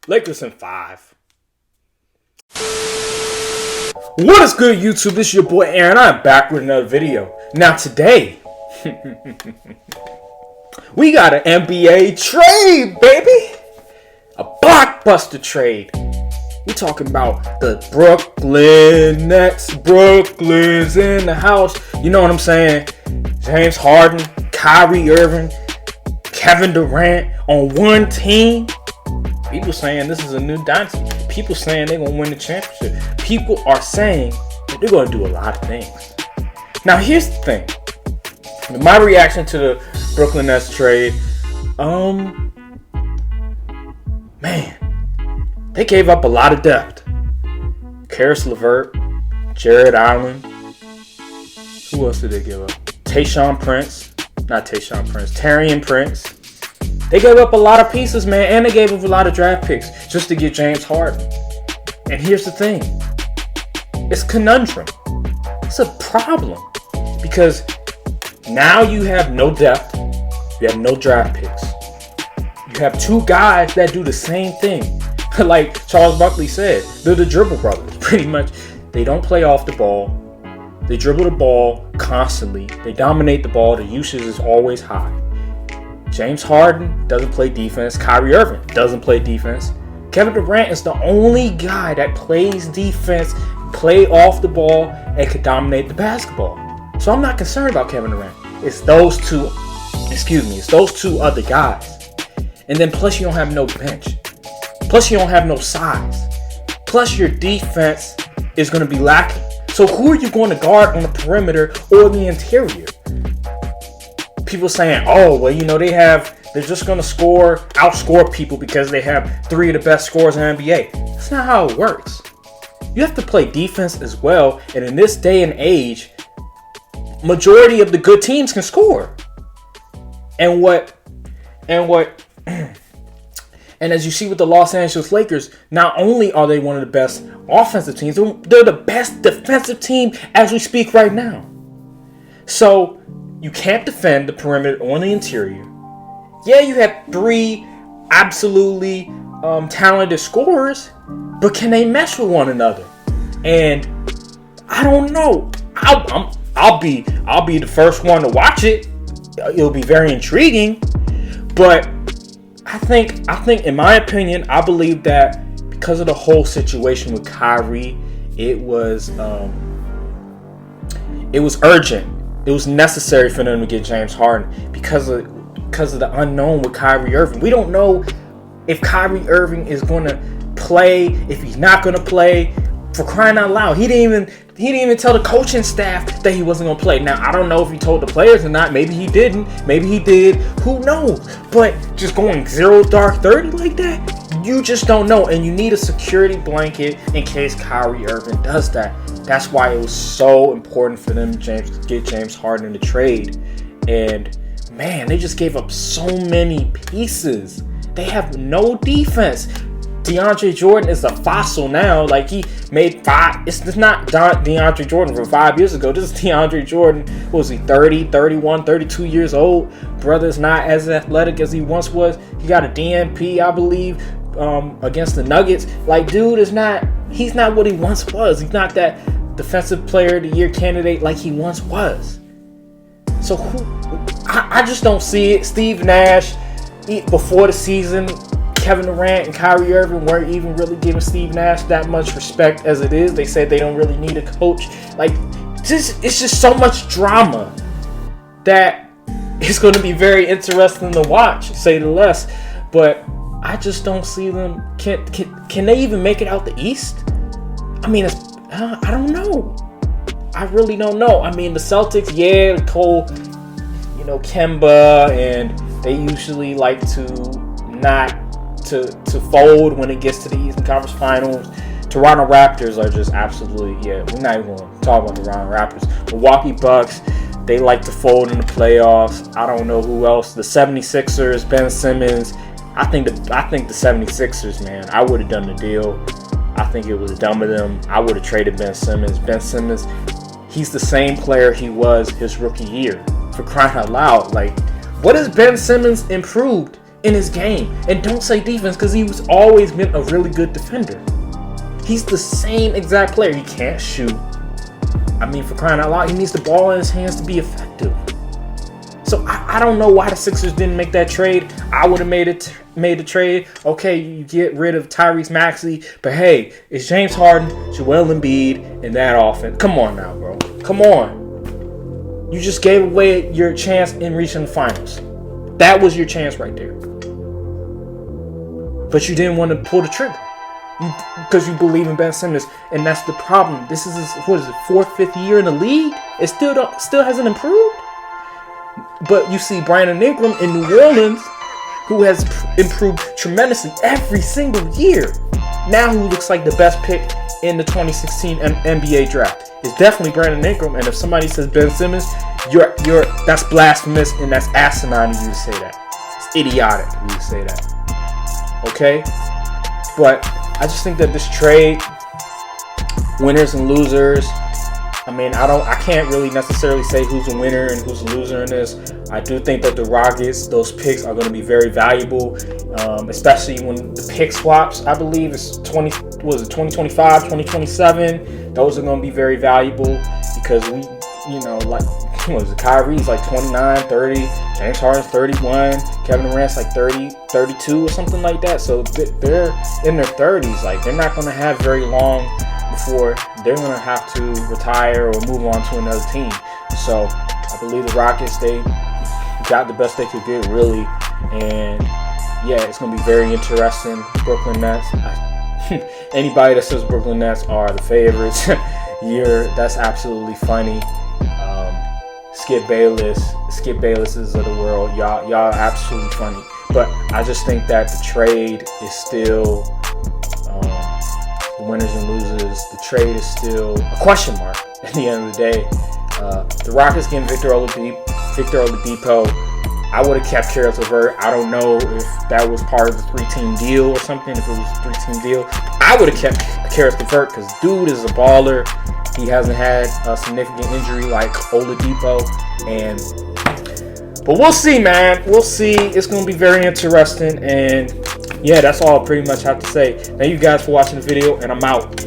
Lakers in 5. What is good, YouTube? This is your boy Aaron. I'm back with another video. Now today, we got an NBA trade, baby. A blockbuster trade. We talking about the Brooklyn Nets. Brooklyn's in the house. You know what I'm saying? James Harden, Kyrie Irving, Kevin Durant on one team. People saying this is a new dynasty. People saying they're going to win the championship. People are saying that they're going to do a lot of things. Now, here's the thing. My reaction to the Brooklyn Nets trade, man, they gave up a lot of depth. Karis LeVert, Jared Allen. Who else did they give up? Tarion Prince. They gave up a lot of pieces, man, and they gave up a lot of draft picks just to get James Harden. And here's the thing. It's a conundrum. It's a problem. Because now you have no depth. You have no draft picks. You have two guys that do the same thing. Like Charles Barkley said, they're the dribble brothers, pretty much. They don't play off the ball. They dribble the ball constantly. They dominate the ball. The usage is always high. James Harden doesn't play defense. Kyrie Irving doesn't play defense. Kevin Durant is the only guy that plays defense, play off the ball, and can dominate the basketball. So I'm not concerned about Kevin Durant. It's those two other guys. And then plus you don't have no bench. Plus you don't have no size. Plus your defense is going to be lacking. So who are you going to guard on the perimeter or the interior? People saying, oh, well, you know, they're just going to outscore people because they have 3 of the best scorers in the NBA. That's not how it works. You have to play defense as well. And in this day and age, majority of the good teams can score. And as you see with the Los Angeles Lakers, not only are they one of the best offensive teams, they're the best defensive team as we speak right now. So you can't defend the perimeter or the interior. Yeah, you have 3 absolutely talented scorers, but can they mesh with one another? And I don't know. I'll be the first one to watch it. It'll be very intriguing, but I think in my opinion, I believe that because of the whole situation with Kyrie, it was urgent. It was necessary for them to get James Harden because of the unknown with Kyrie Irving. We don't know if Kyrie Irving is going to play, if he's not going to play. For crying out loud, he didn't even tell the coaching staff that he wasn't going to play. Now, I don't know if he told the players or not. Maybe he didn't. Maybe he did. Who knows? But just going 0 dark 30 like that, you just don't know. And you need a security blanket in case Kyrie Irving does that. That's why it was so important for them to get James Harden in the trade. And, man, they just gave up so many pieces. They have no defense. DeAndre Jordan is a fossil now. Like, he made 5. It's not DeAndre Jordan from 5 years ago. This is DeAndre Jordan. What was he, 30, 31, 32 years old? Brother's not as athletic as he once was. He got a DNP, I believe, against the Nuggets. Like, dude he's not what he once was. He's not that defensive player of the year candidate like he once was. So I just don't see it. Steve Nash, before the season, Kevin Durant and Kyrie Irving weren't even really giving Steve Nash that much respect as it is. They said they don't really need a coach. Like, it's just so much drama that it's going to be very interesting to watch, say the less. But I just don't see them. Can they even make it out the East? I mean, I don't know. I really don't know. I mean, the Celtics, yeah, Cole, Kemba, and they usually like to not to fold when it gets to the Eastern Conference Finals. Toronto Raptors are just absolutely, we're not even going to talk about the Toronto Raptors. Milwaukee Bucks, they like to fold in the playoffs. I don't know who else. The 76ers, Ben Simmons. I think the 76ers, man, I would have done the deal. I think it was dumb of them. I would have traded Ben Simmons. Ben Simmons, he's the same player he was his rookie year. For crying out loud. Like, what has Ben Simmons improved in his game. And don't say defense, because he's always been a really good defender. He's the same exact player. He can't shoot. I mean, for crying out loud, he needs the ball in his hands to be effective. So I don't know why the Sixers didn't make that trade. I would have made the trade. Okay, you get rid of Tyrese Maxey, but hey, it's James Harden, Joel Embiid, and that offense. Come on now, bro. Come on. You just gave away your chance in reaching the finals. That was your chance right there. But you didn't want to pull the trigger because you believe in Ben Simmons, and that's the problem. This is his, what is it, 4th, 5th year in the league? It still hasn't improved. But you see Brandon Ingram in New Orleans, who has improved tremendously every single year. Now who looks like the best pick in the 2016 NBA draft? It's definitely Brandon Ingram. And if somebody says Ben Simmons, that's blasphemous and that's asinine of you to say that. It's idiotic of you to say that. Okay? But I just think that this trade, winners and losers, I mean, I can't really necessarily say who's a winner and who's a loser in this. I do think that the Rockets, those picks are going to be very valuable, especially when the pick swaps, I believe, is 2025, 2027. Those are going to be very valuable because Kyrie's like 29, 30, James Harden's 31, Kevin Durant's like 30, 32 or something like that. So they're in their 30s. Like, they're not going to have very long before they're going to have to retire or move on to another team. So I believe the Rockets, they got the best they could get, really. And yeah, it's going to be very interesting. Brooklyn Nets. Anybody that says Brooklyn Nets are the favorites, that's absolutely funny. Skip Baylesses of the world, y'all are absolutely funny. But I just think that the trade is still winners and losers. The trade is still a question mark at the end of the day. The Rockets getting Victor Oladipo. I would have kept Karis LeVert. I don't know if that was part of the 3-team deal or something. If it was a 3-team deal, I would have kept Karis LeVert because dude is a baller. He hasn't had a significant injury like Oladipo, but we'll see, man. We'll see. It's going to be very interesting, and yeah, that's all I pretty much have to say. Thank you guys for watching the video, and I'm out.